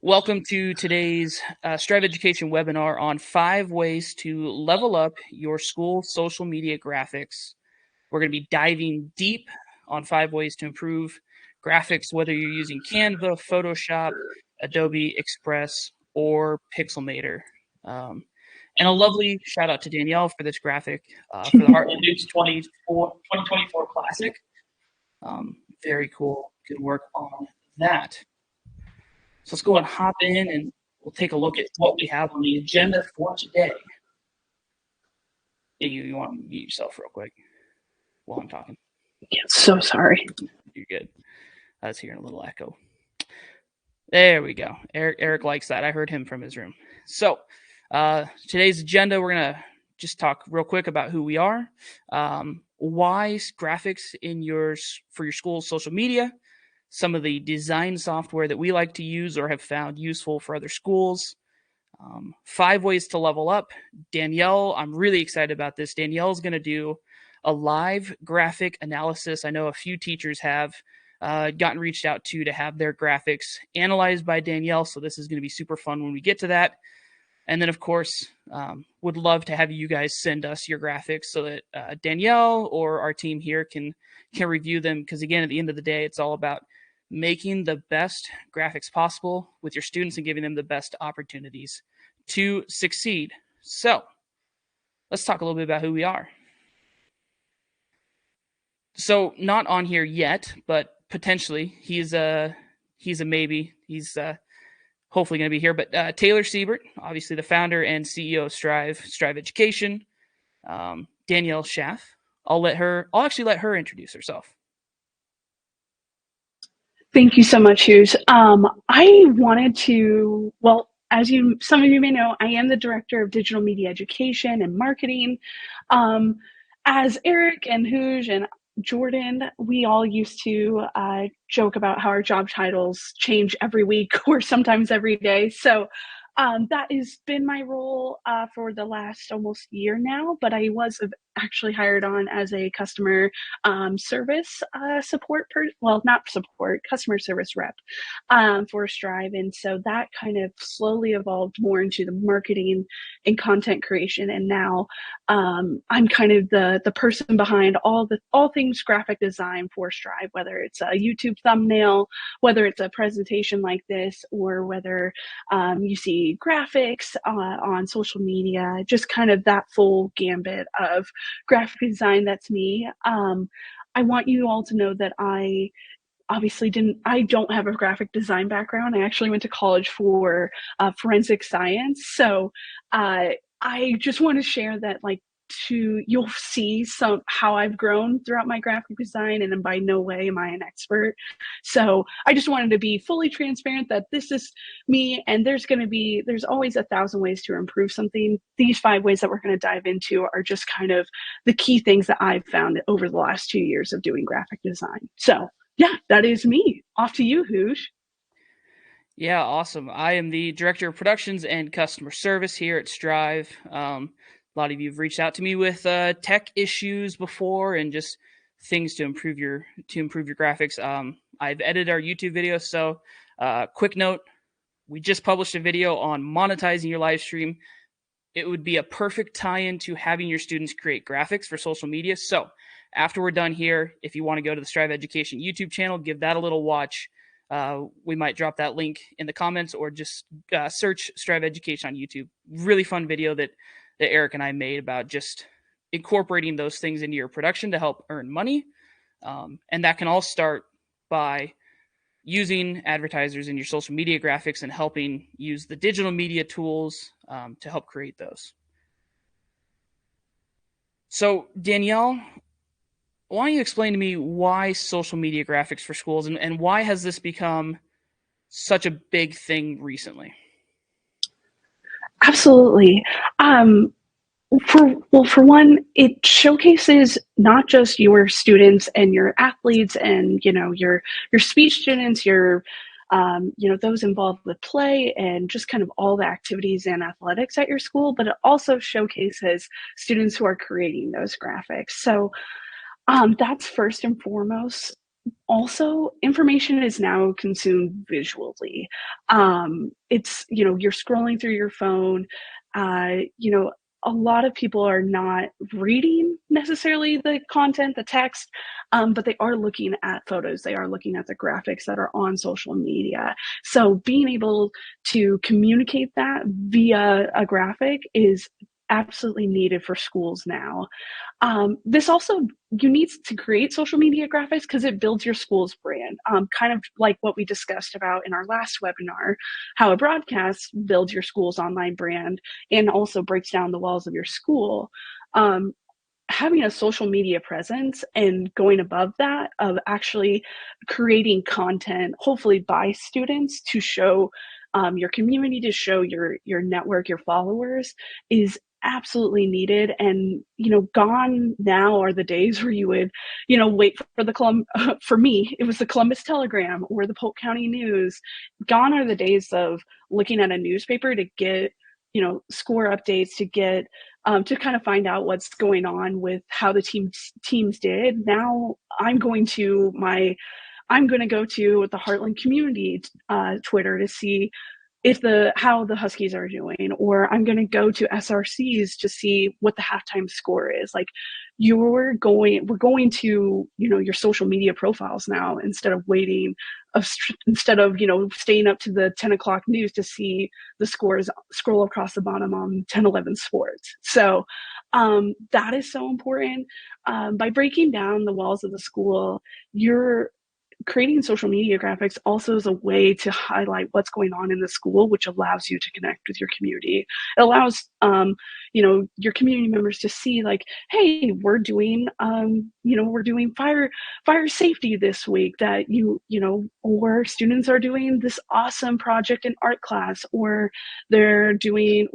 Welcome to today's Strive Education webinar on 5 ways to level up your school social media graphics. We're going to be diving deep on 5 ways to improve graphics, whether you're using Canva, Photoshop, Adobe Express, or Pixelmator. And a lovely shout out to Danielle for this graphic for the Heartland News 2024 Classic. Very cool. Good work on that. So let's go and hop in and we'll take a look at what we have on the agenda for today. You want to mute yourself real quick while I'm talking? Yeah, so sorry. You're good. I was hearing a little echo. There we go. Eric likes that. I heard him from his room. So today's agenda, we're going to just talk real quick about who we are, why graphics for your school's social media, some of the design software that we like to use or have found useful for other schools. 5 ways to level up. Danielle, I'm really excited about this. Danielle's going to do a live graphic analysis. I know a few teachers have gotten reached out to have their graphics analyzed by Danielle, so this is going to be super fun when we get to that. And then, of course, would love to have you guys send us your graphics so that Danielle or our team here can review them, because, again, at the end of the day, it's all about making the best graphics possible with your students and giving them the best opportunities to succeed. So let's talk a little bit about who we are. So not on here yet, but potentially he's a maybe. He's hopefully going to be here. But Taylor Siebert, obviously the founder and CEO of Strive Education. Danielle Schaff. I'll actually let her introduce herself. Thank you so much, Hughes. I wanted to, well, as some of you may know, I am the director of digital media education and marketing. As Eric and Hughes and Jordan, we all used to joke about how our job titles change every week or sometimes every day. So that has been my role for the last almost year now, but I was actually hired on as a customer service customer service rep for Strive. And so that kind of slowly evolved more into the marketing and content creation. And now I'm kind of the person behind all things graphic design for Strive, whether it's a YouTube thumbnail, whether it's a presentation like this, or whether you see graphics on social media, just kind of that full gambit of graphic design. That's me. I want you all to know that I don't have a graphic design background. I actually went to college for forensic science. So I just want to share that, you'll see how I've grown throughout my graphic design, and by no way am I an expert. So I just wanted to be fully transparent that this is me, and there's always 1,000 ways to improve something. These 5 ways that we're going to dive into are just kind of the key things that I've found over the last 2 years of doing graphic design. So yeah, that is me. Off to you, Hoosh. Yeah, awesome. I am the director of productions and customer service here at Strive. A lot of you have reached out to me with tech issues before and just things to improve your graphics. I've edited our YouTube videos. So quick note, we just published a video on monetizing your live stream. It would be a perfect tie-in to having your students create graphics for social media. So after we're done here, if you want to go to the Strive Education YouTube channel, give that a little watch. We might drop that link in the comments, or just search Strive Education on YouTube. Really fun video that Eric and I made about just incorporating those things into your production to help earn money. And that can all start by using advertisers in your social media graphics and helping use the digital media tools to help create those. So Danielle, why don't you explain to me why social media graphics for schools, and why has this become such a big thing recently? Absolutely. For one, it showcases not just your students and your athletes and your speech students, your those involved with play and just kind of all the activities and athletics at your school, but it also showcases students who are creating those graphics. So that's first and foremost. Also, information is now consumed visually. It's, you're scrolling through your phone. A lot of people are not reading necessarily the content, the text, but they are looking at photos. They are looking at the graphics that are on social media. So being able to communicate that via a graphic is absolutely needed for schools now. This also, you need to create social media graphics because it builds your school's brand, kind of like what we discussed about in our last webinar, how a broadcast builds your school's online brand and also breaks down the walls of your school. Um, Having a social media presence and going above that of actually creating content, hopefully by students to show your community, to show your network, your followers, is absolutely needed. And gone now are the days where you would wait for the for me it was the Columbus Telegram or the Polk County News. Gone are the days of looking at a newspaper to get score updates, to get to kind of find out what's going on with how the teams did. Now I'm going to go to the Heartland community Twitter to see if the how the Huskies are doing, or I'm going to go to SRCs to see what the halftime score is. Like we're going to your social media profiles now instead of waiting, instead of staying up to the 10 o'clock news to see the scores scroll across the bottom on 10-11 Sports. So that is so important. By breaking down the walls of the school, you're creating social media graphics also is a way to highlight what's going on in the school, which allows you to connect with your community. It allows your community members to see, like, hey, we're doing fire safety this week, that or students are doing this awesome project in art class, or they're doing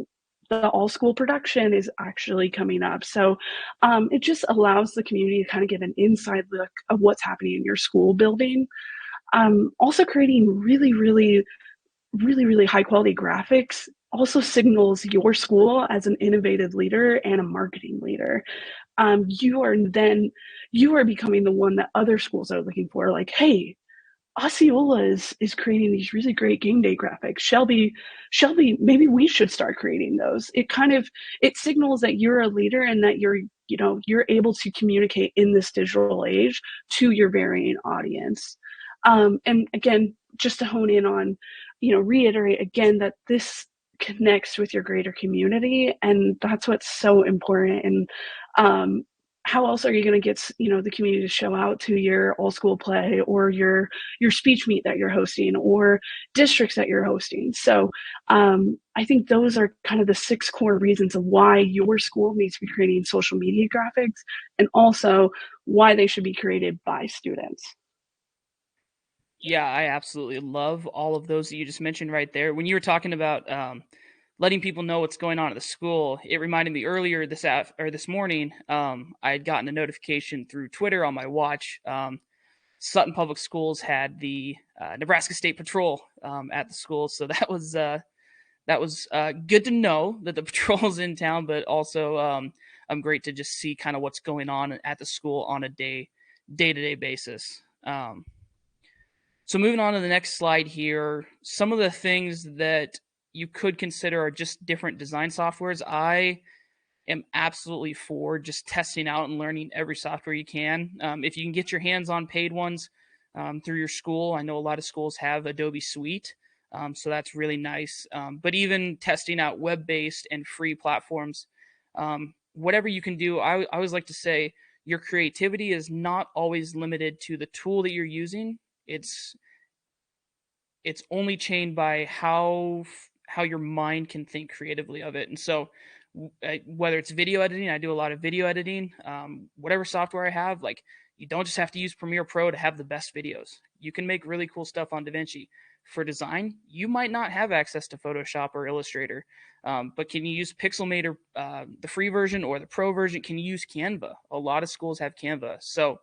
the all school production is actually coming up. So it just allows the community to kind of get an inside look of what's happening in your school building. Also, creating really high quality graphics also signals your school as an innovative leader and a marketing leader. You are becoming the one that other schools are looking for. Like, hey, Osceola is creating these really great game day graphics. Shelby, maybe we should start creating those. It signals that you're a leader and that you're able to communicate in this digital age to your varying audience. And again, just to hone in on, reiterate again that this connects with your greater community, and that's what's so important. And how else are you going to get the community to show out to your all school play, or your speech meet that you're hosting, or districts that you're hosting? So I think those are kind of the 6 core reasons of why your school needs to be creating social media graphics, and also why they should be created by students. Yeah, I absolutely love all of those that you just mentioned right there. When you were talking about letting people know what's going on at the school, it reminded me earlier this morning. I had gotten a notification through Twitter on my watch. Sutton Public Schools had the Nebraska State Patrol at the school, so that was good to know that the patrol's in town, but also great to just see kind of what's going on at the school on a day to day basis. So moving on to the next slide here, some of the things that you could consider are just different design softwares. I am absolutely for just testing out and learning every software you can. If you can get your hands on paid ones through your school, I know a lot of schools have Adobe Suite, so that's really nice. But even testing out web-based and free platforms, whatever you can do, I always like to say your creativity is not always limited to the tool that you're using. It's only chained by how your mind can think creatively of it. And so whether it's video editing, I do a lot of video editing. Whatever software I have, like, you don't just have to use Premiere Pro to have the best videos. You can make really cool stuff on DaVinci. For design, you might not have access to Photoshop or Illustrator, but can you use Pixelmate, or the free version, or the pro version? Can you use Canva? A lot of schools have Canva. So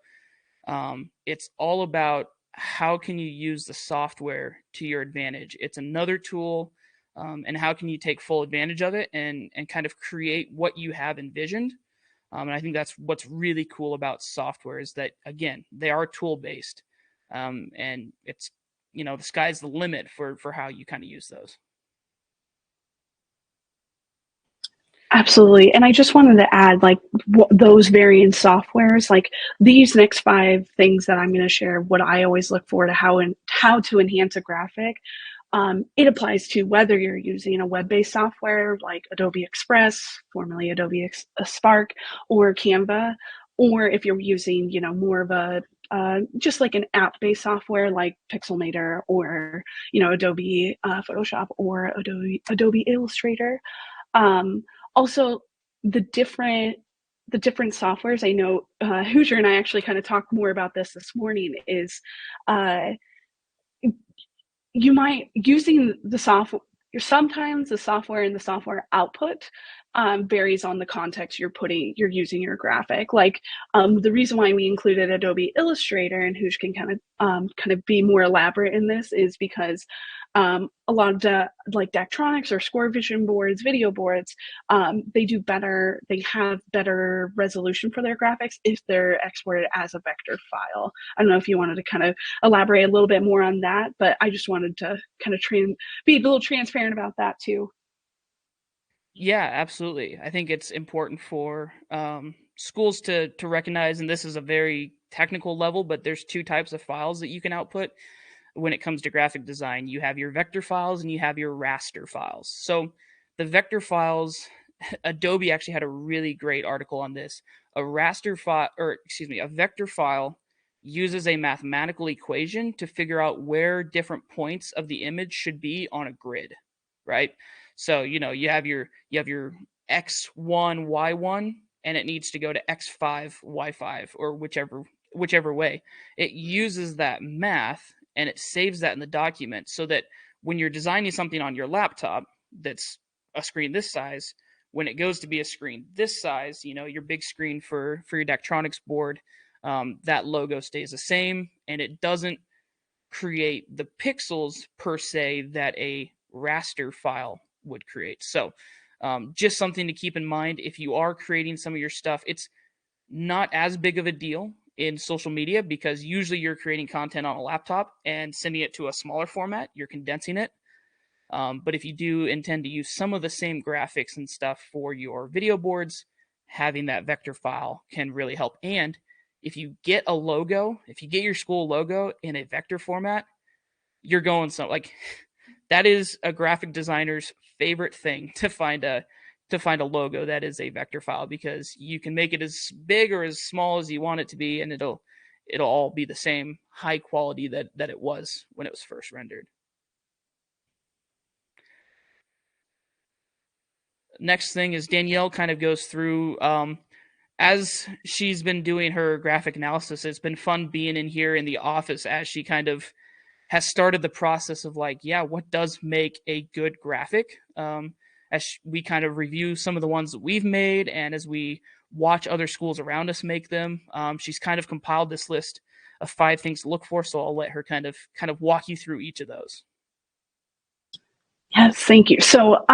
it's all about how can you use the software to your advantage. It's another tool, and how can you take full advantage of it and kind of create what you have envisioned. And I think that's what's really cool about software, is that, again, they are tool based. and it's the sky's the limit for how you kind of use those. Absolutely. And I just wanted to add, like, those variant softwares, like these next five things that I'm going to share, what I always look for to how to enhance a graphic. It applies to whether you're using a web-based software like Adobe Express, formerly Adobe Spark, or Canva, or if you're using, more of a just like an app-based software like Pixelmator or Adobe Photoshop or Adobe Illustrator. Um, Also, the different the different softwares. I know Hoosier and I actually kind of talked more about this morning. Is uh, you might using the software. Sometimes the software and the software output varies on the context you're using your graphic. Like the reason why we included Adobe Illustrator, and Hoosh can kind of be more elaborate in this, is because a lot of like Daktronics or Score Vision boards, video boards, they do better. They have better resolution for their graphics if they're exported as a vector file. I don't know if you wanted to kind of elaborate a little bit more on that, but I just wanted to kind of be a little transparent about that too. Yeah, absolutely. I think it's important for schools to recognize, and this is a very technical level, but there's two types of files that you can output when it comes to graphic design. You have your vector files and you have your raster files. So the vector files, Adobe actually had a really great article on this. A vector file uses a mathematical equation to figure out where different points of the image should be on a grid, right? So, you have your x1 y1 and it needs to go to x5 y5 or whichever way. It uses that math and it saves that in the document so that when you're designing something on your laptop that's a screen this size, when it goes to be a screen this size, your big screen for your Daktronics board, that logo stays the same and it doesn't create the pixels per se that a raster file would create. So, just something to keep in mind if you are creating some of your stuff. It's not as big of a deal in social media because usually you're creating content on a laptop and sending it to a smaller format. You're condensing it. But if you do intend to use some of the same graphics and stuff for your video boards, having that vector file can really help. And if you get if you get your school logo in a vector format, you're going like that is a graphic designer's favorite thing to find a logo that is a vector file because you can make it as big or as small as you want it to be and it'll all be the same high quality that it was when it was first rendered. Next thing is Danielle kind of goes through as she's been doing her graphic analysis. It's been fun being in here in the office as she kind of has started the process of like, yeah, what does make a good graphic? As we kind of review some of the ones that we've made, and as we watch other schools around us make them, she's kind of compiled this list of 5 things to look for. So I'll let her kind of walk you through each of those. Yes, thank you. So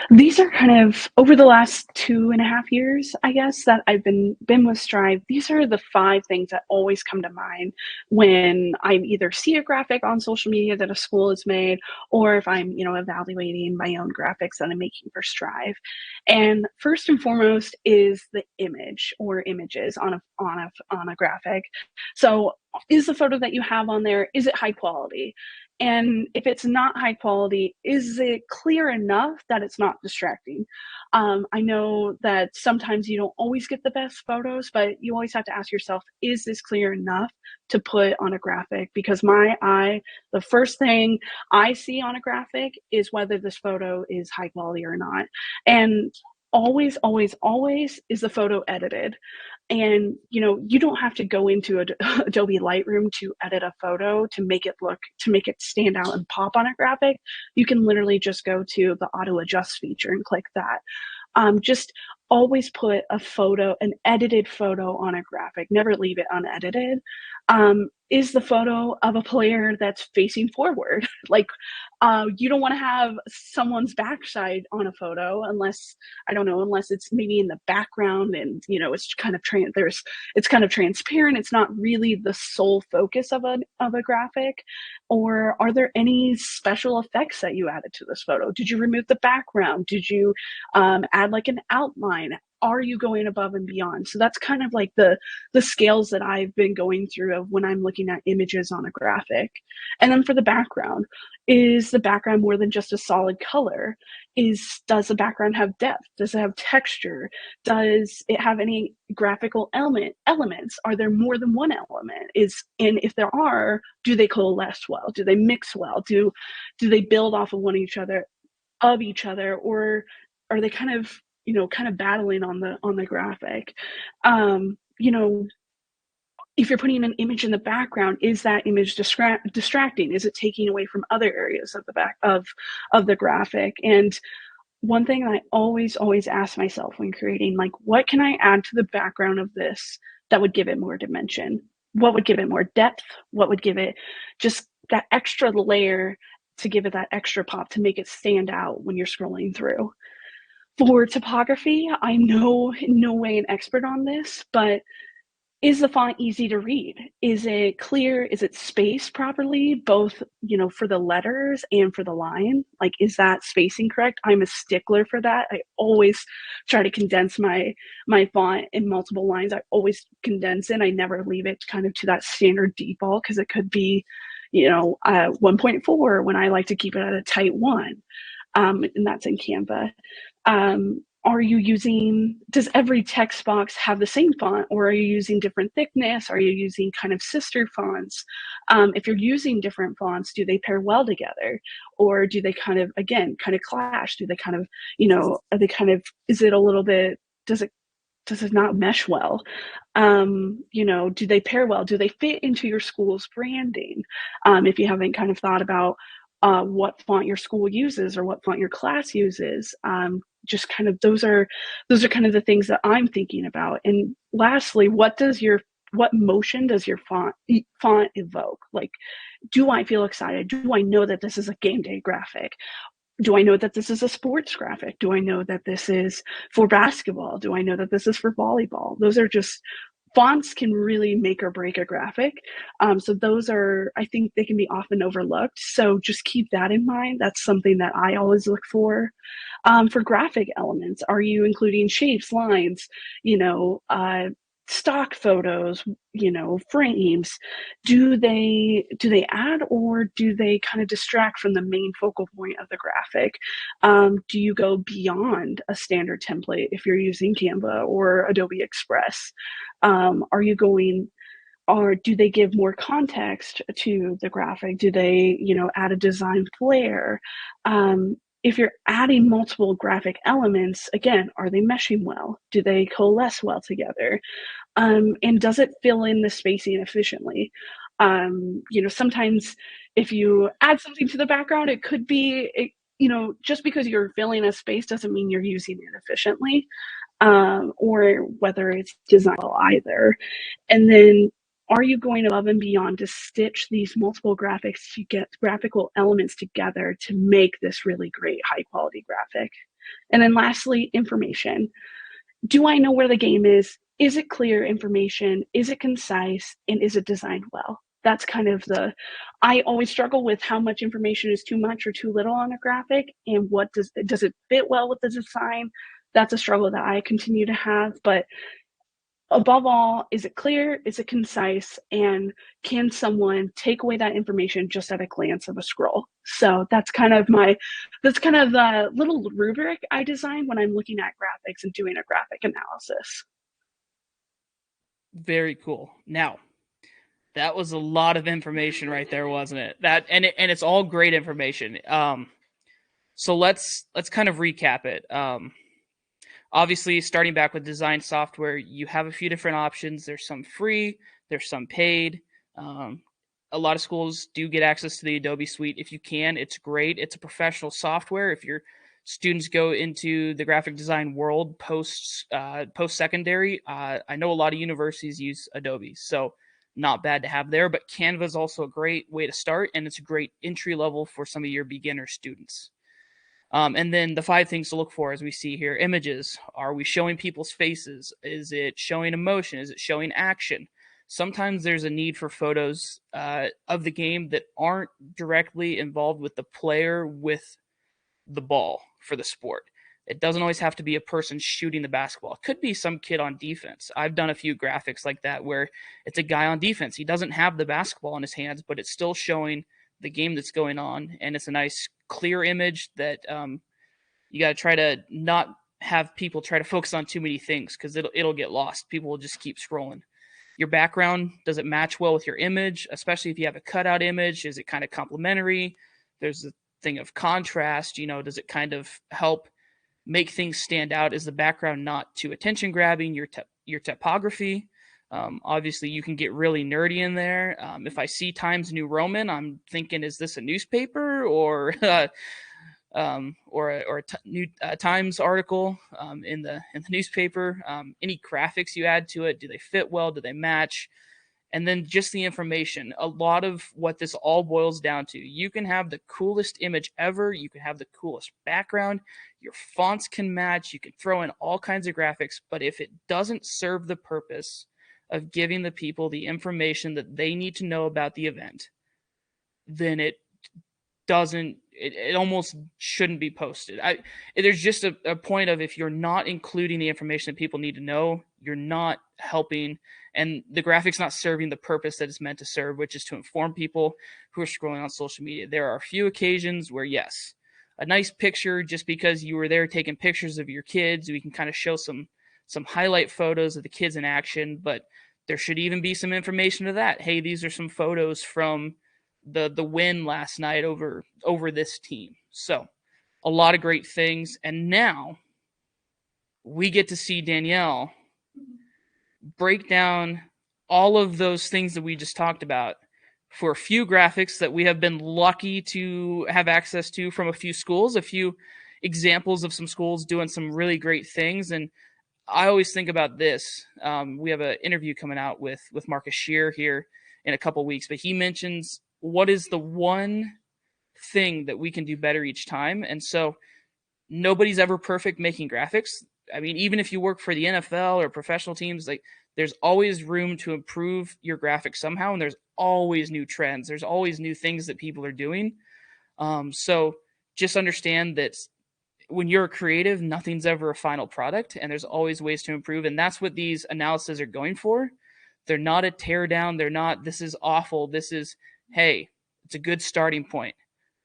these are kind of over the last 2.5 years, I guess, that I've been with Strive. These are the 5 things that always come to mind when I either see a graphic on social media that a school has made, or if I'm, evaluating my own graphics that I'm making for Strive. And first and foremost is the image or images on a graphic. So is the photo that you have on there, is it high quality? And if it's not high quality, is it clear enough that it's not distracting? I know that sometimes you don't always get the best photos, but you always have to ask yourself, is this clear enough to put on a graphic? Because the first thing I see on a graphic is whether this photo is high quality or not. And always, always, always is the photo edited. And you don't have to go into Adobe Lightroom to edit a photo to make it stand out and pop on a graphic. You can literally just go to the auto adjust feature and click that. Just always put a photo, an edited photo on a graphic, never leave it unedited, is the photo of a player that's facing forward. Like, you don't want to have someone's backside on a photo unless, I don't know, unless it's maybe in the background and, you know, it's kind of it's kind of transparent. It's not really the sole focus of a graphic. Or are there any special effects that you added to this photo? Did you remove the background? Did you add like an outline? Are you going above and beyond? So that's kind of like the scales that I've been going through of when I'm looking at images on a graphic. And then for the background, is the background more than just a solid color? Does the background have depth? Does it have texture? Does it have any graphical elements? Are there more than one element? And if there are, do they coalesce well? Do they mix well? Do they build off of each other, or are they kind of, you know, kind of battling on the graphic? You know, if you're putting an image in the background, is that image distracting? Is it taking away from other areas of the back of the graphic? And one thing I always ask myself when creating, like, what can I add to the background of this that would give it more dimension? What would give it more depth? What would give it just that extra layer, to give it that extra pop, to make it stand out when you're scrolling through? For typography, I'm in no way an expert on this, but is the font easy to read? Is it clear? Is it spaced properly, both, you know, for the letters and for the line? Like, is that spacing correct? I'm a stickler for that. I always try to condense my font in multiple lines. I always condense it. I never leave it kind of to that standard default, because it could be, you know, 1.4 when I like to keep it at a tight 1. And that's in Canva. Does every text box have the same font, or are you using different thickness? Are you using kind of sister fonts? If you're using different fonts, do they pair well together? Or do they kind of, again, kind of clash? Do they kind of, you know, is it a little bit, does it not mesh well? You know, do they pair well? Do they fit into your school's branding? If you haven't kind of thought about what font your school uses or what font your class uses, just kind of those are kind of the things that I'm thinking about. And lastly, what motion does your font evoke? Like, do I feel excited? Do I know that this is a game day graphic? Do I know that this is a sports graphic? Do I know that this is for basketball? Do I know that this is for volleyball? Those are just, fonts can really make or break a graphic. So those are, I think they can be often overlooked. So just keep that in mind. That's something that I always look for. For graphic elements, are you including shapes, lines, you know, stock photos, you know, frames? Do they add, or do they kind of distract from the main focal point of the graphic? Do you go beyond a standard template if you're using Canva or Adobe Express? Are you going, or do they give more context to the graphic? Do they, you know, add a design flair? If you're adding multiple graphic elements, again, are they meshing well? Do they coalesce well together? And does it fill in the spacing efficiently? You know, sometimes if you add something to the background, it could be, you know, just because you're filling a space doesn't mean you're using it efficiently, or whether it's designed well either. And then, are you going above and beyond to stitch these multiple graphics to get graphical elements together to make this really great high quality graphic? And then lastly, information. Do I know where the game is? Is it clear information? Is it concise? And is it designed well? That's kind of I always struggle with how much information is too much or too little on a graphic, and what does it fit well with the design? That's a struggle that I continue to have. But above all, is it clear? Is it concise? And can someone take away that information just at a glance of a scroll? So that's kind of the little rubric I design when I'm looking at graphics and doing a graphic analysis. Very cool. Now, that was a lot of information right there, wasn't it? And it's all great information. So let's kind of recap it. Obviously, starting back with design software, you have a few different options. There's some free, there's some paid. Um, a lot of schools do get access to the Adobe Suite. If you can, it's great. It's a professional software. If you're students go into the graphic design world post secondary. I know a lot of universities use Adobe, so not bad to have there. But Canva is also a great way to start, and it's a great entry level for some of your beginner students. And then the 5 things to look for, as we see here: images. Are we showing people's faces? Is it showing emotion? Is it showing action? Sometimes there's a need for photos of the game that aren't directly involved with the player with the ball for the sport. It doesn't always have to be a person shooting the basketball. It could be some kid on defense. I've done a few graphics like that where it's a guy on defense. He doesn't have the basketball in his hands, but it's still showing the game that's going on, and it's a nice clear image that you got to try to not have people try to focus on too many things because it'll get lost. People will just keep scrolling. Your background, does it match well with your image? Especially if you have a cutout image, is it kind of complementary? There's a thing of contrast. Does it kind of help make things stand out? Is the background not too attention grabbing? Your typography. Obviously, you can get really nerdy in there. If I see Times New Roman, I'm thinking, is this a newspaper or a new Times article in the newspaper? Any graphics you add to it, do they fit well? Do they match? And then just the information. A lot of what this all boils down to: you can have the coolest image ever, you can have the coolest background, your fonts can match, you can throw in all kinds of graphics, but if it doesn't serve the purpose of giving the people the information that they need to know about the event, then it almost shouldn't be posted. There's just a point of, if you're not including the information that people need to know, you're not helping, and the graphic's not serving the purpose that it's meant to serve, which is to inform people who are scrolling on social media. There are a few occasions where, yes, a nice picture, just because you were there taking pictures of your kids, we can kind of show some highlight photos of the kids in action, but there should even be some information to that. Hey, these are some photos from the win last night over this team. So a lot of great things. And now we get to see Danielle break down all of those things that we just talked about for a few graphics that we have been lucky to have access to from a few schools, a few examples of some schools doing some really great things. And I always think about this. We have an interview coming out with Marcus Shear here in a couple weeks, but he mentions, what is the one thing that we can do better each time? And so nobody's ever perfect making graphics. I mean, even if you work for the NFL or professional teams, like, there's always room to improve your graphics somehow, and there's always new trends. There's always new things that people are doing. So just understand that when you're creative, nothing's ever a final product, and there's always ways to improve. And that's what these analyses are going for. They're not a tear down. They're not, this is awful. This is, hey, it's a good starting point.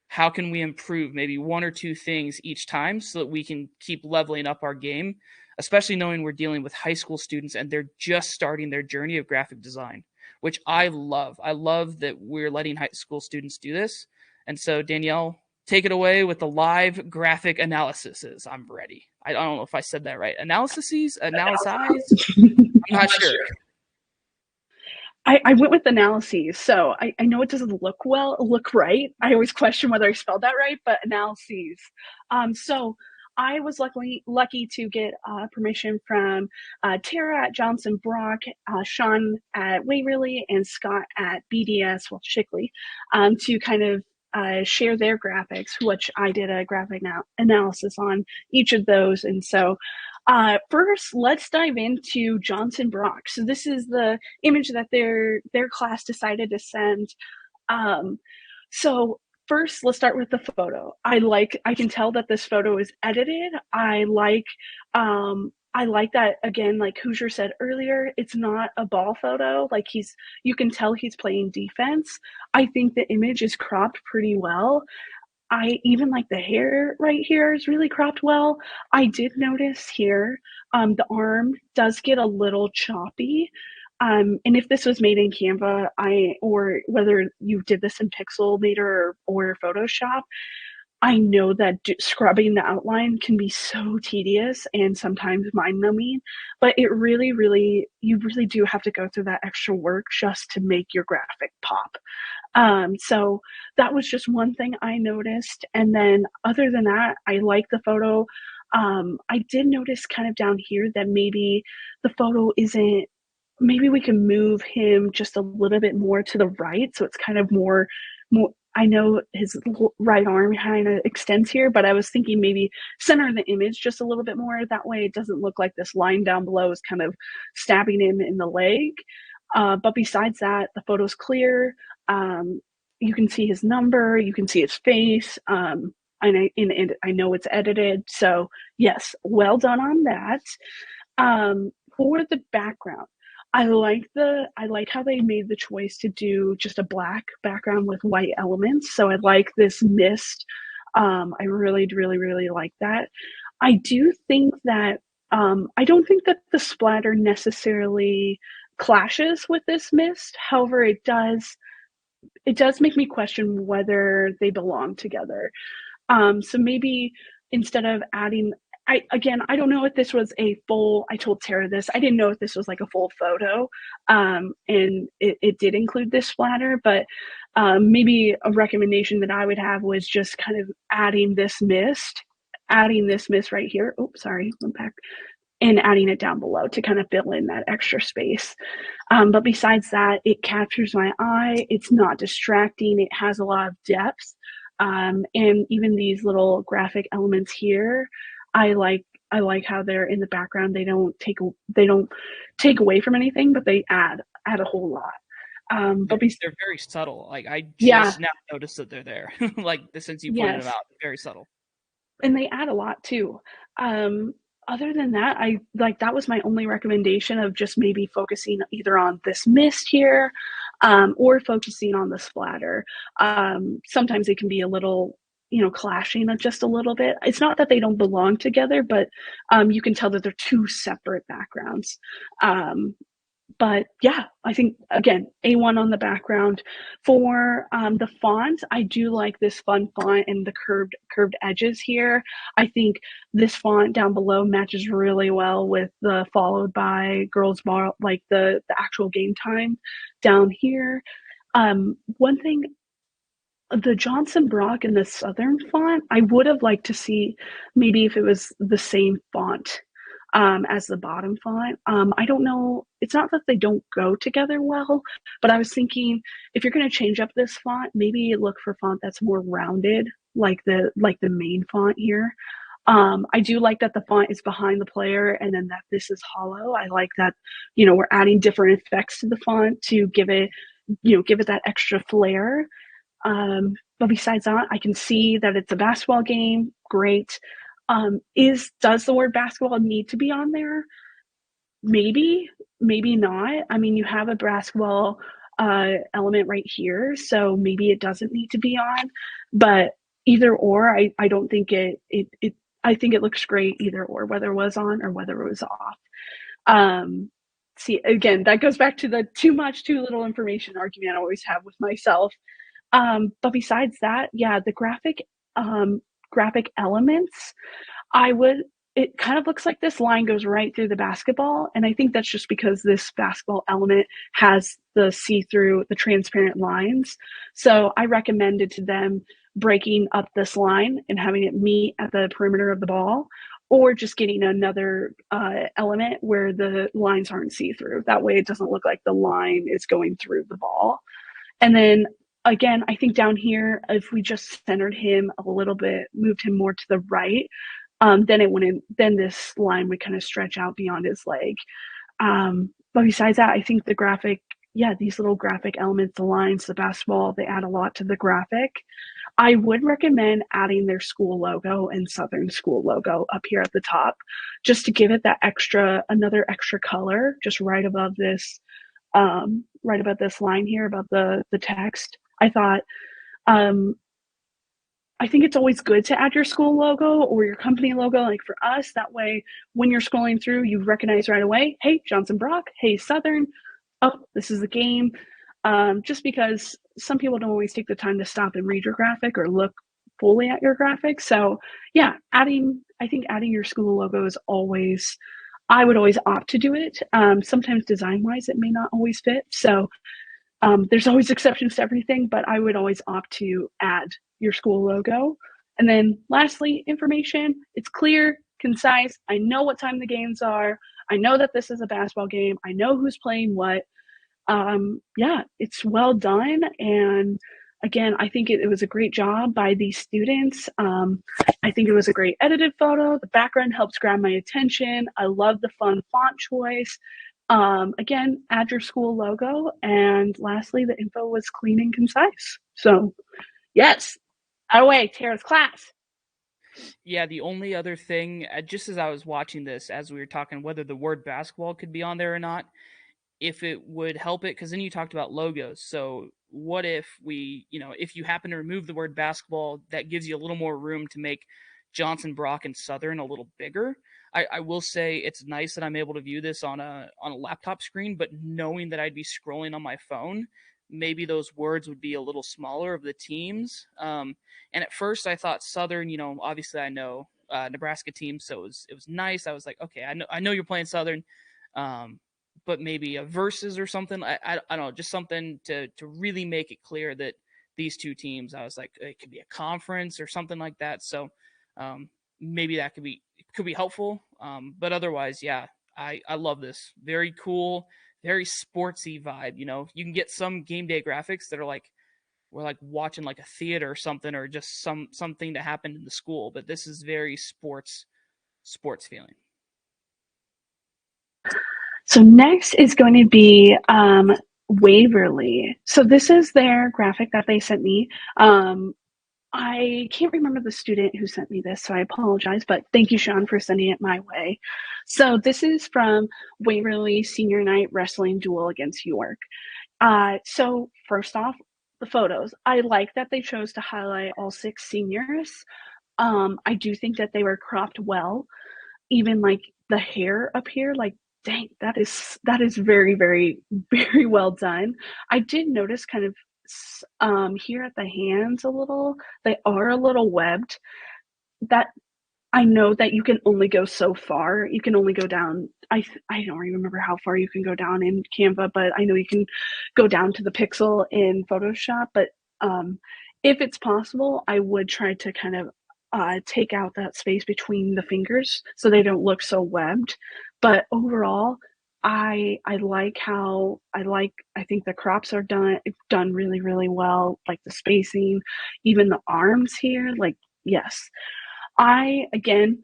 How can we improve maybe one or two things each time so that we can keep leveling up our game, especially knowing we're dealing with high school students and they're just starting their journey of graphic design, which I love. I love that we're letting high school students do this. And so, Danielle, take it away with the live graphic analyses. I'm ready. I don't know if I said that right. Analyses? Analysize? I'm not sure. I went with analyses, so I know it doesn't look right. I always question whether I spelled that right, but analyses. So I was lucky to get permission from Tara at Johnson Brock, Sean at Waverly, and Scott at BDS, well, Shickley, to kind of share their graphics, which I did a graphic analysis on each of those. And so first, let's dive into Johnson Brock. So this is the image that their class decided to send. So first, let's start with the photo. I can tell that this photo is edited. I like that, again, like Hoosier said earlier, it's not a ball photo. Like, you can tell he's playing defense. I think the image is cropped pretty well. I even like the hair right here is really cropped well. I did notice here, the arm does get a little choppy. And if this was made in Canva, or whether you did this in Pixelmator or Photoshop, I know that scrubbing the outline can be so tedious and sometimes mind-numbing, but it really, really, you really do have to go through that extra work just to make your graphic pop. So that was just one thing I noticed. And then other than that, I like the photo. I did notice kind of down here that maybe the photo isn't, maybe we can move him just a little bit more to the right. So it's kind of more, I know his right arm kind of extends here, but I was thinking maybe center the image just a little bit more. That way it doesn't look like this line down below is kind of stabbing him in the leg. But besides that, the photo's clear. Um, you can see his number, you can see his face. And I know it's edited. So yes, well done on that. For the background, I like how they made the choice to do just a black background with white elements. So I like this mist. I really, really, really like that. I do think that I don't think that the splatter necessarily clashes with this mist. However, it does make me question whether they belong together. So maybe instead of adding, I don't know if this was a full, I told Tara this, I didn't know if this was like a full photo. And it did include this splatter, but maybe a recommendation that I would have was just kind of adding this mist right here. Oh, sorry, went back. And adding it down below to kind of fill in that extra space. But besides that, it captures my eye. It's not distracting. It has a lot of depth. And even these little graphic elements here, I like how they're in the background. They don't take away from anything, but they add a whole lot. They're, they're very subtle. Like I Yeah, just now noticed that they're there. Like since you pointed them yes, out, very subtle. and they add a lot too. Um, Other than that, I like that was my only recommendation of just maybe focusing either on this mist here, or focusing on the splatter. Sometimes it can be a little, clashing just a little bit. It's not that they don't belong together, but you can tell that they're two separate backgrounds. Um, but yeah, I think again, A1 on the background. For the font, I do like this fun font and the curved edges here. I think this font down below matches really well with the followed by girls bar, like the actual game time down here. One thing, the Johnson Brock and the Southern font, I would have liked to see maybe if it was the same font as the bottom font. I don't know. It's not that they don't go together well, but I was thinking if you're going to change up this font, maybe look for font that's more rounded, like the main font here. I do like that the font is behind the player and then that this is hollow. I like that, we're adding different effects to the font to give it that extra flair. But besides that, I can see that it's a basketball game. Great. Does the word basketball need to be on there? Maybe, maybe not. I mean, you have a basketball element right here, so maybe it doesn't need to be on. But either or, I don't think it I think it looks great either or, whether it was on or whether it was off. Um, See, again, that goes back to the too much, too little information argument I always have with myself. But besides that, yeah, the graphic elements, I would it kind of looks like this line goes right through the basketball. And I think that's just because this basketball element has the see-through, the transparent lines. So I recommended to them breaking up this line and having it meet at the perimeter of the ball, or just getting another element where the lines aren't see-through. That way it doesn't look like the line is going through the ball. And then again, I think down here, if we just centered him a little bit, moved him more to the right, then it wouldn't, then this line would kind of stretch out beyond his leg. But besides that, I think the graphic, yeah, these little graphic elements, the lines, the basketball, they add a lot to the graphic. I would recommend adding their school logo and Southern school logo up here at the top, just to give it that another extra color, just right above this line here about the text. Um, I think it's always good to add your school logo or your company logo. Like for us, that way when you're scrolling through, you recognize right away, hey, Johnson Brock, hey, Southern, oh, this is the game. Just because some people don't always take the time to stop and read your graphic or look fully at your graphics. So yeah, I think adding your school logo is always, I would always opt to do it. Sometimes design wise, it may not always fit. So there's always exceptions to everything, but I would always opt to add your school logo. And then lastly, information. It's clear, concise. I know what time the games are. I know that this is a basketball game. I know who's playing what. Yeah, it's well done. And again, I think it was a great job by these students. I think it was a great edited photo. The background helps grab my attention. I love the fun font choice. Again, add your school logo. And lastly, the info was clean and concise. So, yes, away, Tara's class. Yeah, the only other thing, just as I was watching this, as we were talking, whether the word basketball could be on there or not, if it would help it, because then you talked about logos. So what if we, if you happen to remove the word basketball, that gives you a little more room to make Johnson, Brock, and Southern a little bigger. I will say it's nice that I'm able to view this on a laptop screen, but knowing that I'd be scrolling on my phone, maybe those words would be a little smaller of the teams. And at first I thought Southern, obviously I know Nebraska team, so it was nice. I was like, okay, I know you're playing Southern. But maybe a versus or something. I don't know, just something to really make it clear that these two teams. I was like, it could be a conference or something like that. So maybe that could be helpful. But otherwise, yeah, I love this. Very cool, very sportsy vibe. You can get some game day graphics that are like we're like watching like a theater or something, or just something that happened in the school. But this is very sports feeling. So next is going to be Waverly. So this is their graphic that they sent me. I can't remember the student who sent me this, so I apologize, but thank you, Sean, for sending it my way. So this is from Waverly Senior Night Wrestling Duel against York. So first off, the photos. I like that they chose to highlight all six seniors. I do think that they were cropped well. Even like the hair up here, like dang, that is very, very, very well done. I did notice kind of here at the hands a little, they are a little webbed. That I know that you can only go so far. You can only go down. I don't remember how far you can go down in Canva, but I know you can go down to the pixel in Photoshop. But um, if it's possible, I would try to kind of take out that space between the fingers so they don't look so webbed. But overall, I like how I think the crops are done really, really well. Like the spacing, even the arms here. Like yes, again,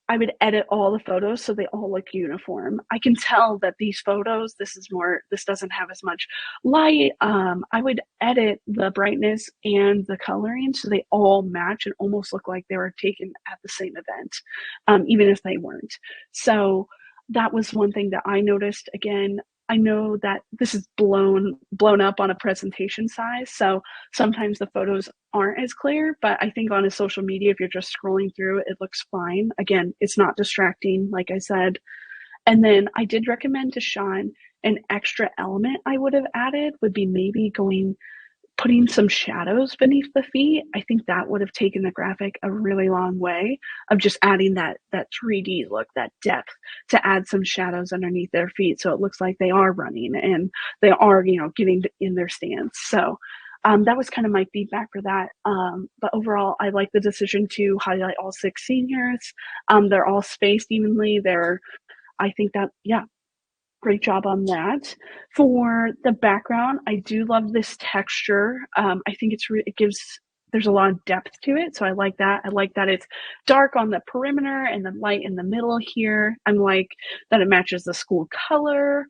I would edit all the photos so they all look uniform. I can tell that these photos, this doesn't have as much light. I would edit the brightness and the coloring so they all match and almost look like they were taken at the same event, even if they weren't. So that was one thing that I noticed. Again, I know that this is blown up on a presentation size, so sometimes the photos aren't as clear, but I think on a social media, if you're just scrolling through, it looks fine. Again, it's not distracting, like I said. And then I did recommend to Sean an extra element I would have added would be maybe putting some shadows beneath the feet. I think that would have taken the graphic a really long way of just adding that 3D look, that depth, to add some shadows underneath their feet so it looks like they are running and they are, getting in their stance. So that was kind of my feedback for that. But overall, I like the decision to highlight all six seniors. They're all spaced evenly. I think that, yeah, great job on that. For the background, I do love this texture. I think it gives there's a lot of depth to it, so I like that. I like that it's dark on the perimeter and then light in the middle here. I'm like that it matches the school color.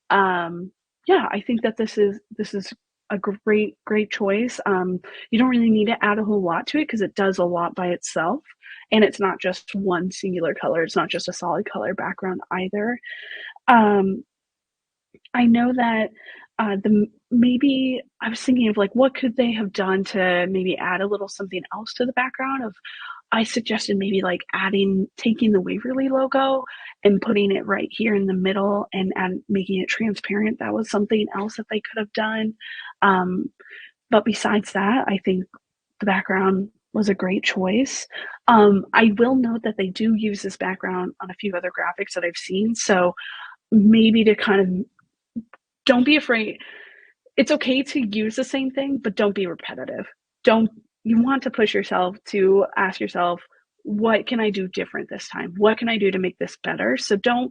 Yeah, I think that this is a great choice. You don't really need to add a whole lot to it because it does a lot by itself, and it's not just one singular color. It's not just a solid color background either. Um, I know that the maybe I was thinking of like what could they have done to maybe add a little something else to the background of I suggested maybe like taking the Waverly logo and putting it right here in the middle and making it transparent. That was something else that they could have done. Um, but besides that, I think the background was a great choice. I will note that they do use this background on a few other graphics that I've seen. So maybe to kind of don't be afraid. It's okay to use the same thing, but don't be repetitive. Don't You want to push yourself to ask yourself, what can I do different this time? What can I do to make this better? So don't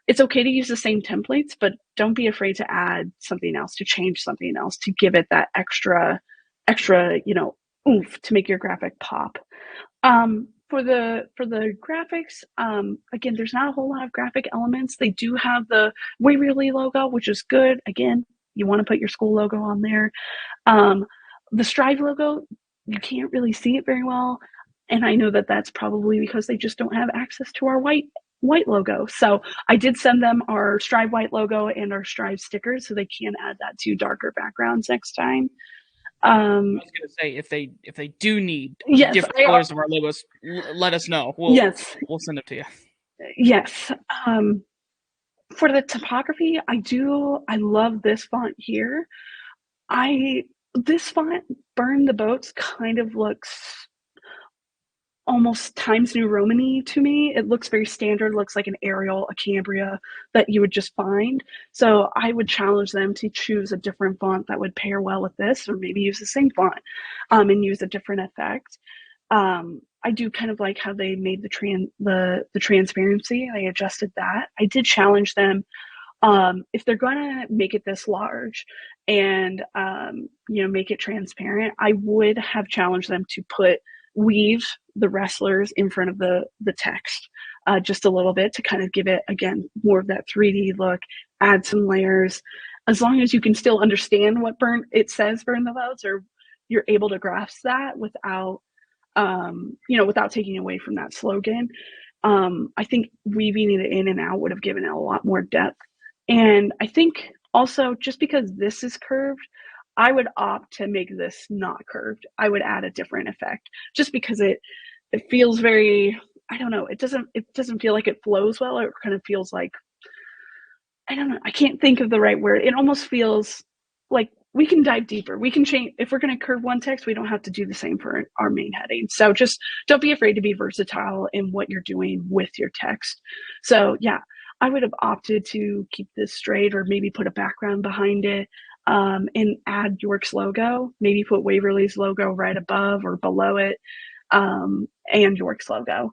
it's okay to use the same templates, but don't be afraid to add something else, to change something else, to give it that extra, oomph to make your graphic pop. For the graphics, again, there's not a whole lot of graphic elements. They do have the Waverly logo, which is good. Again, you want to put your school logo on there. Um, the Strive logo, you can't really see it very well, and I know that that's probably because they just don't have access to our white logo. So I did send them our Strive white logo and our Strive stickers, so they can add that to darker backgrounds next time. I Um, was gonna say if they do need yes, different colors of our logos, let us know. yes, We'll send it to you. yes. For the typography, I love this font here. I This font, Burn the Boats, kind of looks almost Times New Romany to me. It looks very standard, looks like an Arial, a Cambria that you would just find. So I would challenge them to choose a different font that would pair well with this, or maybe use the same font and use a different effect. I do kind of like how they made the transparency. They adjusted that. I did challenge them, if they're gonna make it this large and make it transparent, I would have challenged them to weave the wrestlers in front of the text, just a little bit, to kind of give it, again, more of that 3D look. Add some layers, as long as you can still understand what burn the votes, or you're able to grasp that without taking away from that slogan. I think weaving it in and out would have given it a lot more depth. And I think also, just because this is curved, I would opt to make this not curved. I would add a different effect, just because it feels very, I don't know, it doesn't feel like it flows well. It kind of feels like, I don't know, I can't think of the right word. It almost feels like we can dive deeper. We can change. If we're going to curve one text, we don't have to do the same for our main heading. So just don't be afraid to be versatile in what you're doing with your text. So yeah, I would have opted to keep this straight, or maybe put a background behind it, and add York's logo. Maybe put Waverly's logo right above or below it, and York's logo.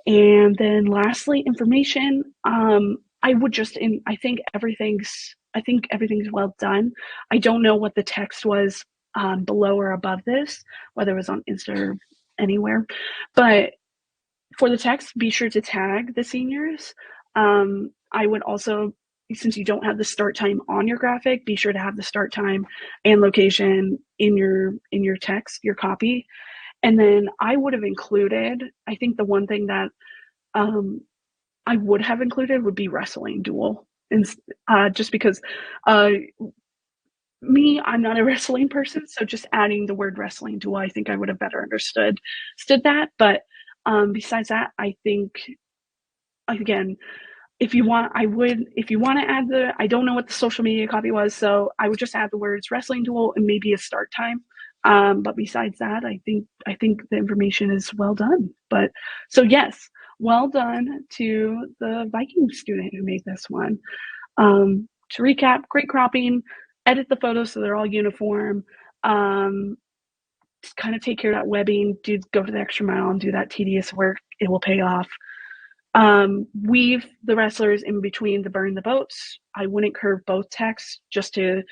And then lastly, information. I would just in I think everything's well done. I don't know what the text was below or above this, whether it was on Insta or anywhere. But for the text, be sure to tag the seniors. I would also, since you don't have the start time on your graphic, be sure to have the start time and location in your text, your copy. And then I would have included, I think the one thing that um, I would have included would be wrestling duel. And just because uh, I'm not a wrestling person, so just adding the word wrestling duel, I think I would have better understood that. But besides that, I think, again, if you want to add I don't know what the social media copy was, so I would just add the words wrestling duel and maybe a start time. But besides that, I think the information is well done. But so yes, well done to the Viking student who made this one. To recap, great cropping, edit the photos so they're all uniform. Just kind of take care of that webbing, go to the extra mile and do that tedious work. It will pay off. Weave the wrestlers in between the burn the boats. I wouldn't curve both texts, just to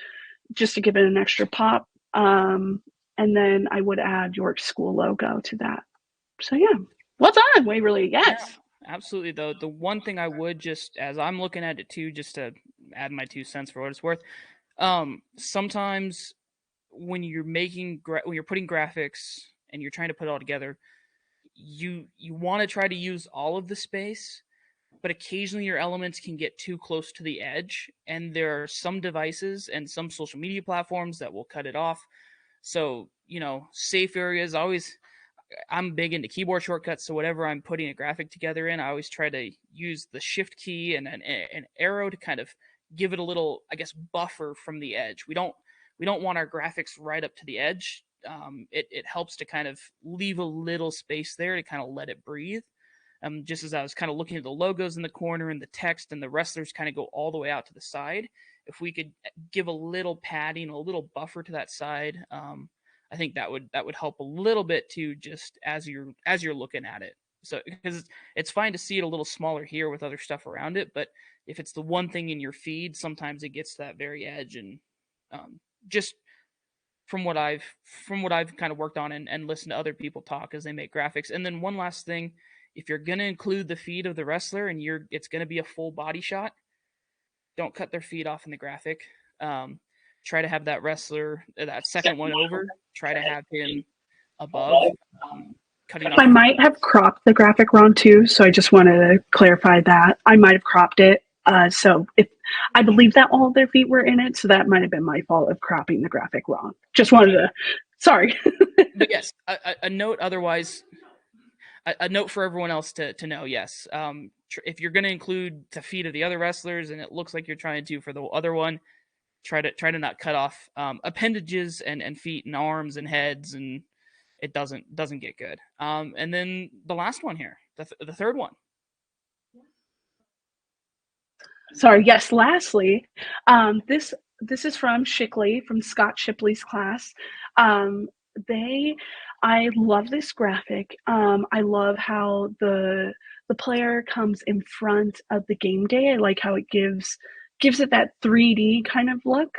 give it an extra pop. And then I would add York's school logo to that. So yeah, what's on Waverly? Yeah, Yes. absolutely. The one thing I would just, as I'm looking at it too, just to add my 2 cents for what it's worth. Sometimes when you're when you're putting graphics and you're trying to put it all together, you want to try to use all of the space, but occasionally your elements can get too close to the edge, and there are some devices and some social media platforms that will cut it off. So, safe areas always. I'm big into keyboard shortcuts, so whatever I'm putting a graphic together in, I always try to use the shift key and an arrow to kind of give it a little, I guess, buffer from the edge. We don't want our graphics right up to the edge. it helps to kind of leave a little space there to kind of let it breathe. Just as I was kind of looking at the logos in the corner and the text and the wrestlers kind of go all the way out to the side, if we could give a little padding, a little buffer to that side, I think that would help a little bit too, just as you're looking at it. So because it's fine to see it a little smaller here with other stuff around it, but if it's the one thing in your feed, sometimes it gets to that very edge, and just from what I've kind of worked on and listened to other people talk as they make graphics. And then one last thing, if you're gonna include the feet of the wrestler and it's gonna be a full body shot, don't cut their feet off in the graphic. Um, Try to have that wrestler, that second one over, try to have him above, cutting off. I might have cropped the graphic wrong too, so I just wanted to clarify that. I might have cropped it. So if I believe that all of their feet were in it, so that might have been my fault of cropping the graphic wrong. Just wanted to, sorry. But yes, a note otherwise, a note for everyone else to know. Yes, if you're going to include the feet of the other wrestlers, and it looks like you're trying to for the other one, try to not cut off appendages and feet and arms and heads, and it doesn't get good. And then the last one here, the third one. Sorry. Yes. Lastly, this is from Shickley, from Scott Shipley's class. Um, they, I love this graphic. I love how the player comes in front of the game day. I like how it gives it that 3D kind of look.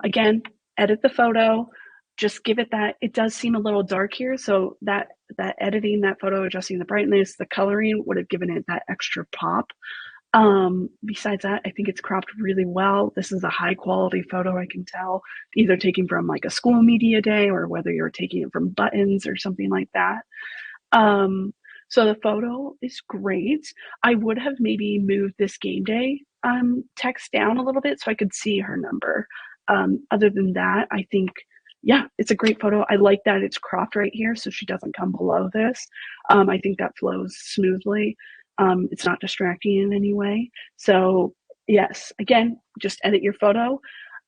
Again, edit the photo, just give it that. It does seem a little dark here, so that editing that photo, adjusting the brightness, the coloring would have given it that extra pop. Besides that, I think it's cropped really well. This is a high quality photo, I can tell, either taken from like a school media day or whether you're taking it from buttons or something like that. So the photo is great. I would have maybe moved this game day text down a little bit so I could see her number. Other than that, I think, yeah, it's a great photo. I like that it's cropped right here so she doesn't come below this. I think that flows smoothly. It's not distracting in any way. So yes, again, just edit your photo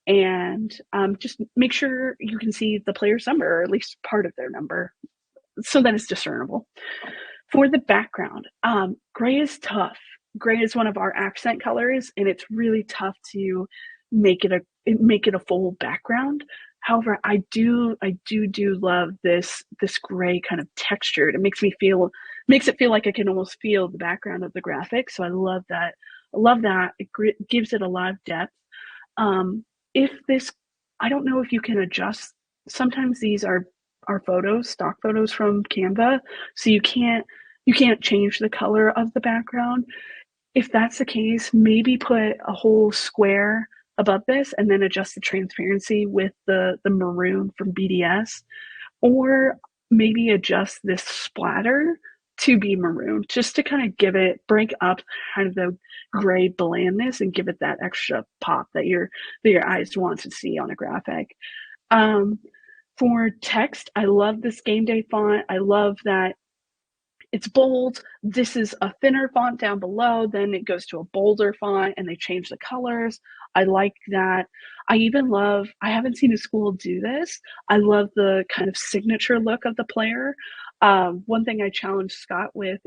and just make sure you can see the player's number, or at least part of their number, so that it's discernible. For the background, gray is tough. Gray is one of our accent colors, and it's really tough to make it a full background. However, I do love this gray kind of texture. It makes it feel like I can almost feel the background of the graphic. So I love that. It gives it a lot of depth. If this, I don't know if you can adjust. Sometimes these are photos, stock photos from Canva, so you can't change the color of the background. If that's the case, maybe put a whole square above this and then adjust the transparency with the maroon from BDS, or maybe adjust this splatter to be maroon, just to kind of break up kind of the gray blandness and give it that extra pop that your eyes want to see on a graphic. For text, I love this game day font. I love that it's bold. This is a thinner font down below, then it goes to a bolder font and they change the colors. I like that. I haven't seen a school do this. I love the kind of signature look of the player. One thing I challenged Scott with,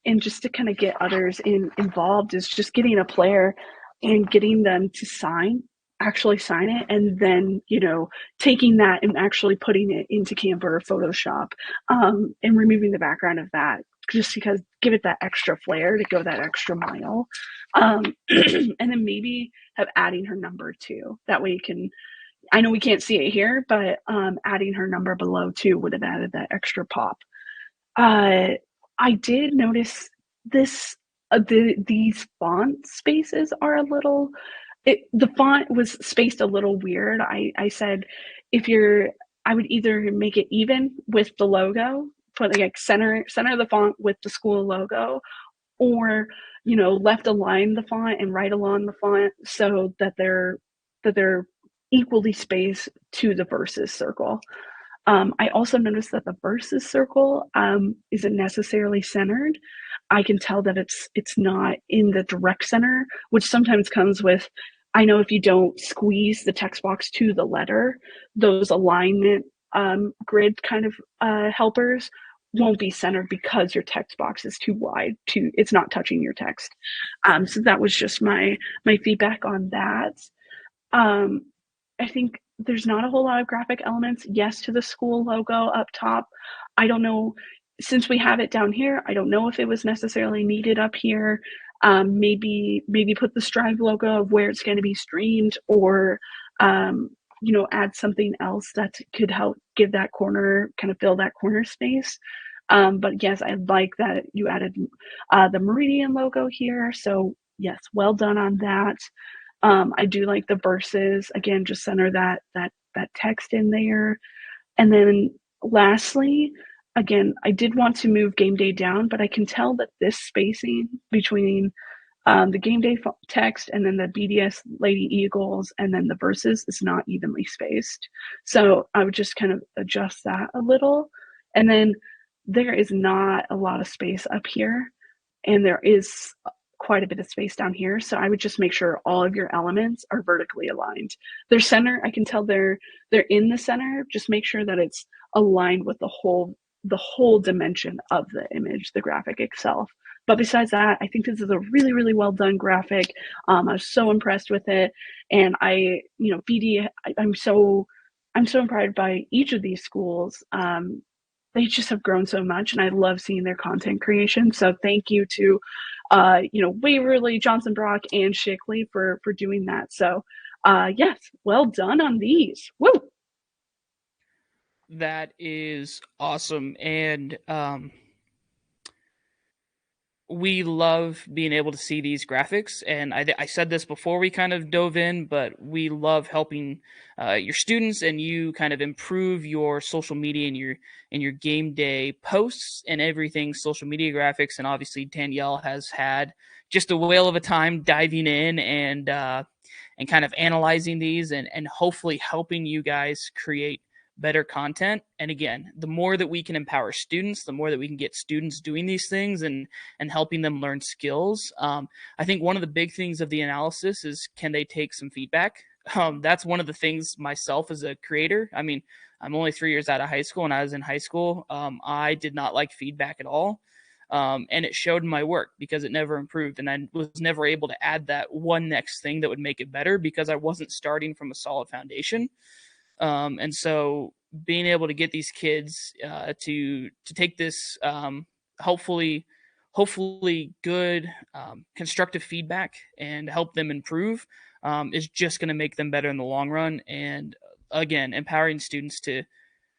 and just to kind of get others involved, is just getting a player and getting them to actually sign it, and then taking that and actually putting it into Canva or Photoshop, and removing the background of that, just because give it that extra flair to go that extra mile. And then maybe have adding her number too, that way you can, I know we can't see it here, but adding her number below too would have added that extra pop. I did notice these font spaces are a little, the font was spaced a little weird. I said, I would either make it even with the logo, put like center the font with the school logo, or left align the font and right along the font so that they're equally spaced to the versus circle. I also noticed that the versus circle isn't necessarily centered. I can tell that it's not in the direct center, which sometimes comes with, I know if you don't squeeze the text box to the letter, those alignment grid kind of helpers won't be centered because your text box is too wide to it's not touching your text. So that was just my feedback on that. um, I think there's not a whole lot of graphic elements. Yes, to the school logo up top. I don't know, since we have it down here, I don't know if it was necessarily needed up here. Maybe put the Strive logo of where it's going to be streamed, or add something else that could help give that corner, kind of fill that corner space. But yes, I like that you added the Meridian logo here. So yes, well done on that. I do like the verses. Again, just center that text in there. And then lastly, again, I did want to move game day down, but I can tell that this spacing between the game day text and then the BDS Lady Eagles and then the verses is not evenly spaced. So I would just kind of adjust that a little. And then there is not a lot of space up here, and there is quite a bit of space down here. So I would just make sure all of your elements are vertically aligned. Their center, I can tell they're in the center. Just make sure that it's aligned with the whole dimension of the image, the graphic itself. But besides that, I think this is a really, really well done graphic. I was so impressed with it. And BD, I'm so impressed by each of these schools. They just have grown so much, and I love seeing their content creation. So thank you to Waverly, Johnson Brock, and Shickley for doing that. So yes, well done on these. Woo! That is awesome. And we love being able to see these graphics. And I said this before we kind of dove in, but we love helping your students and you kind of improve your social media and your game day posts and everything social media graphics. And obviously Danielle has had just a whale of a time diving in and kind of analyzing these and hopefully helping you guys create better content. And again, the more that we can empower students, the more that we can get students doing these things and helping them learn skills. I think one of the big things of the analysis is, can they take some feedback? That's one of the things myself as a creator. I mean, I'm only 3 years out of high school, and I was in high school. I did not like feedback at all. And it showed in my work because it never improved. And I was never able to add that one next thing that would make it better because I wasn't starting from a solid foundation. And so being able to get these kids to take this hopefully good constructive feedback and help them improve is just going to make them better in the long run. And again, empowering students to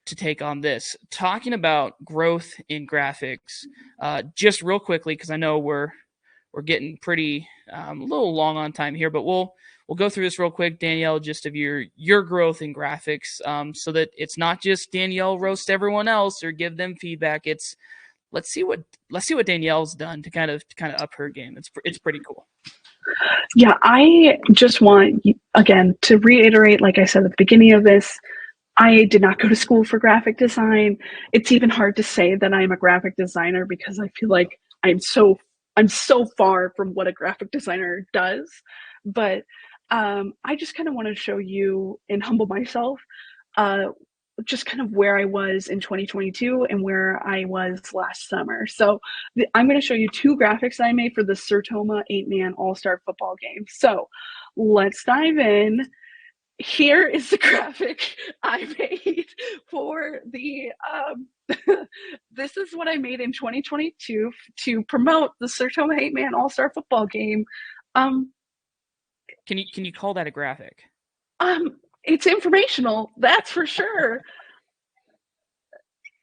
take on this. Talking about growth in graphics, just real quickly, because I know we're getting pretty a little long on time here, but we'll go through this real quick, Danielle, just of your growth in graphics, so that it's not just Danielle roast everyone else or give them feedback. It's let's see what Danielle's done to kind of up her game. It's pretty cool. Yeah, I just want, again, to reiterate, like I said at the beginning of this, I did not go to school for graphic design. It's even hard to say that I'm a graphic designer because I feel like I'm so far from what a graphic designer does. But I just kind of want to show you and humble myself, just kind of where I was in 2022 and where I was last summer. So I'm going to show you two graphics I made for the Sertoma 8-man All-Star football game. So let's dive in. Here is the graphic I made for the this is what I made in 2022 to promote the Sertoma 8-man All-Star football game. Um, Can you call that a graphic? it's informational, that's for sure.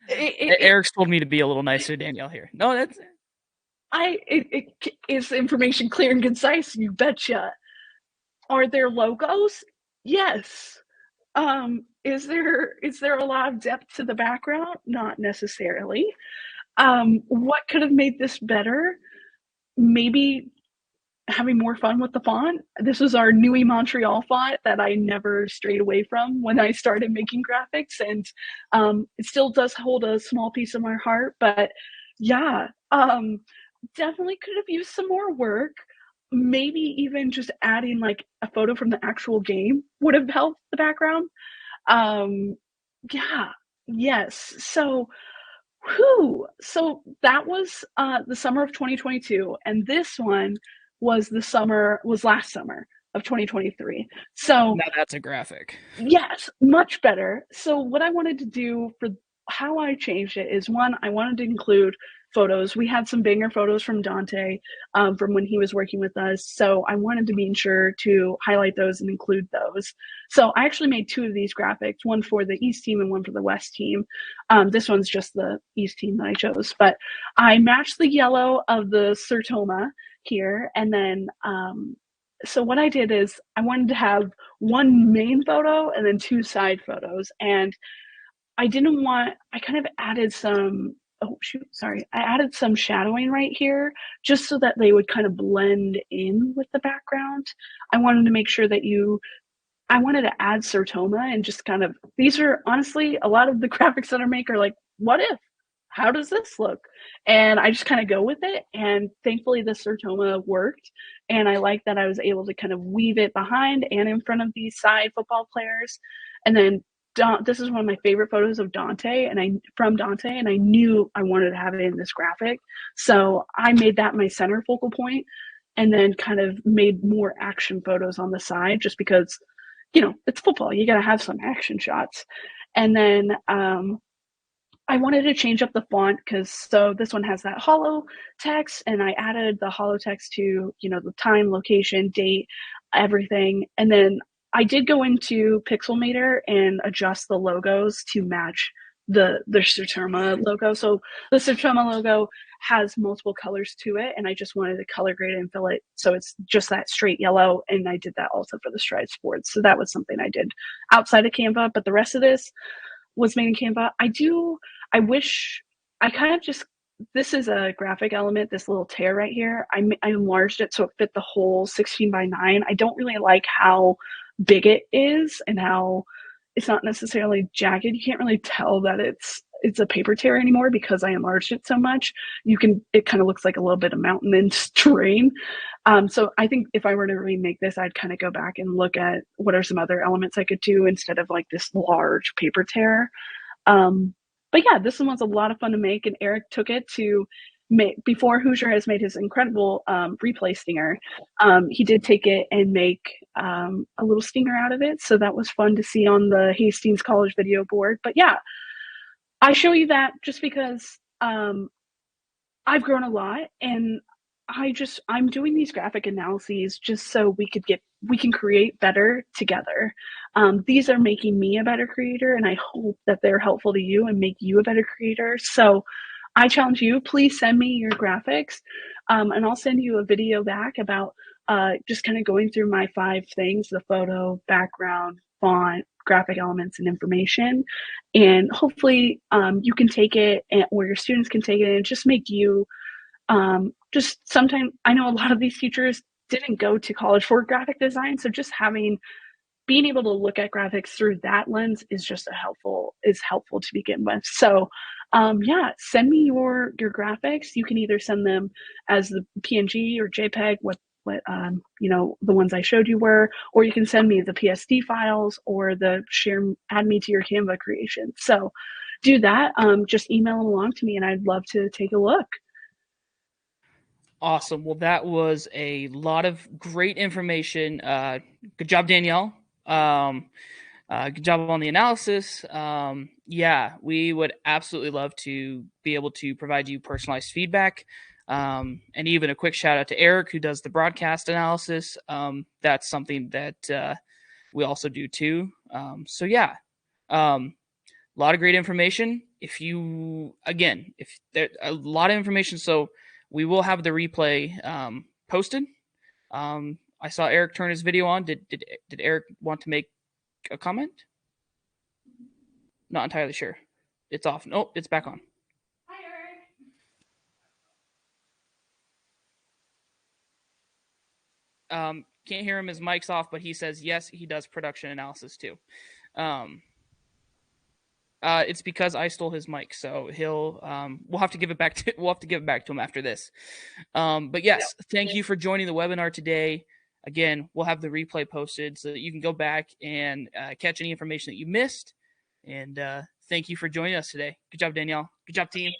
Eric's told me to be a little nicer to Danielle here. No, that's it is information clear and concise, you betcha. Are there logos? Yes. Is there a lot of depth to the background? Not necessarily. What could have made this better? Maybe having more fun with the font. This was our Nui Montreal font that I never strayed away from when I started making graphics, and it still does hold a small piece of my heart. But yeah, definitely could have used some more work. Maybe even just adding like a photo from the actual game would have helped the background. Um, Yeah. Yes. So, whew. So that was the summer of 2022, and this one was last summer of 2023. So Now that's a graphic. yes, much better. So what I wanted to do for how I changed it is one, I wanted to include photos. We had some banger photos from Dante from when he was working with us. So I wanted to be sure to highlight those and include those. So I actually made two of these graphics, one for the East team and one for the West team. This one's just the East team that I chose, but I matched the yellow of the Sertoma here. And then, so what I did is I wanted to have one main photo and then two side photos. And I kind of added some, oh shoot, sorry. I added some shadowing right here just so that they would kind of blend in with the background. I wanted to make sure that I wanted to add Sertoma and just kind of, these are honestly, a lot of the graphics that I make are like, what if? How does this look? And I just kind of go with it. And thankfully, the Sertoma worked. And I like that I was able to kind of weave it behind and in front of these side football players. And then this is one of my favorite photos of Dante and I knew I wanted to have it in this graphic. So I made that my center focal point and then kind of made more action photos on the side just because it's football. You got to have some action shots. And then I wanted to change up the font because so this one has that hollow text, and I added the hollow text to the time, location, date, everything, and then I did go into Pixelmator and adjust the logos to match the Sertoma logo. So the Sertoma logo has multiple colors to it, and I just wanted to color grade it and fill it so it's just that straight yellow. And I did that also for the Stride Sports. So that was something I did outside of Canva, but the rest of this was made in Canva. I wish I kind of just, this is a graphic element, this little tear right here. I enlarged it so it fit the whole 16 by 9. I don't really like how big it is and how it's not necessarily jagged. You can't really tell that it's a paper tear anymore because I enlarged it so much. It kind of looks like a little bit of mountainous terrain. So I think if I were to remake this, I'd kind of go back and look at what are some other elements I could do instead of like this large paper tear. Um, but yeah, this one was a lot of fun to make, and Eric took it to make before Hoosier has made his incredible replay stinger. He did take it and make a little stinger out of it, so that was fun to see on the Hastings College video board. But yeah, I show you that just because I've grown a lot, and I'm doing these graphic analyses just so we can create better together. These are making me a better creator, and I hope that they're helpful to you and make you a better creator. So I challenge you, please send me your graphics, and I'll send you a video back about just kind of going through my 5 things: the photo, background, font, graphic elements, and information. And hopefully you can take it or your students can take it and just make you just sometimes. I know a lot of these teachers didn't go to college for graphic design, so just being able to look at graphics through that lens is helpful to begin with. So yeah, send me your graphics. You can either send them as the PNG or JPEG, what the ones I showed you were, or you can send me the PSD files or add me to your Canva creation. So do that. Just email them along to me, and I'd love to take a look. Awesome. Well, that was a lot of great information. Good job, Danielle. Good job on the analysis. Yeah, we would absolutely love to be able to provide you personalized feedback. And even a quick shout out to Eric, who does the broadcast analysis. That's something that we also do too. So yeah, a lot of great information. If there a lot of information, so we will have the replay posted. I saw Eric turn his video on. Did Eric want to make a comment? Not entirely sure. It's off. No, it's back on. Can't hear him. His mic's off, but he says yes, he does production analysis too. Um, it's because I stole his mic, so we'll have to give it back to him after this. But yes, thank you for joining the webinar today. Again, we'll have the replay posted so that you can go back and catch any information that you missed. And thank you for joining us today. Good job, Danielle. Good job, team.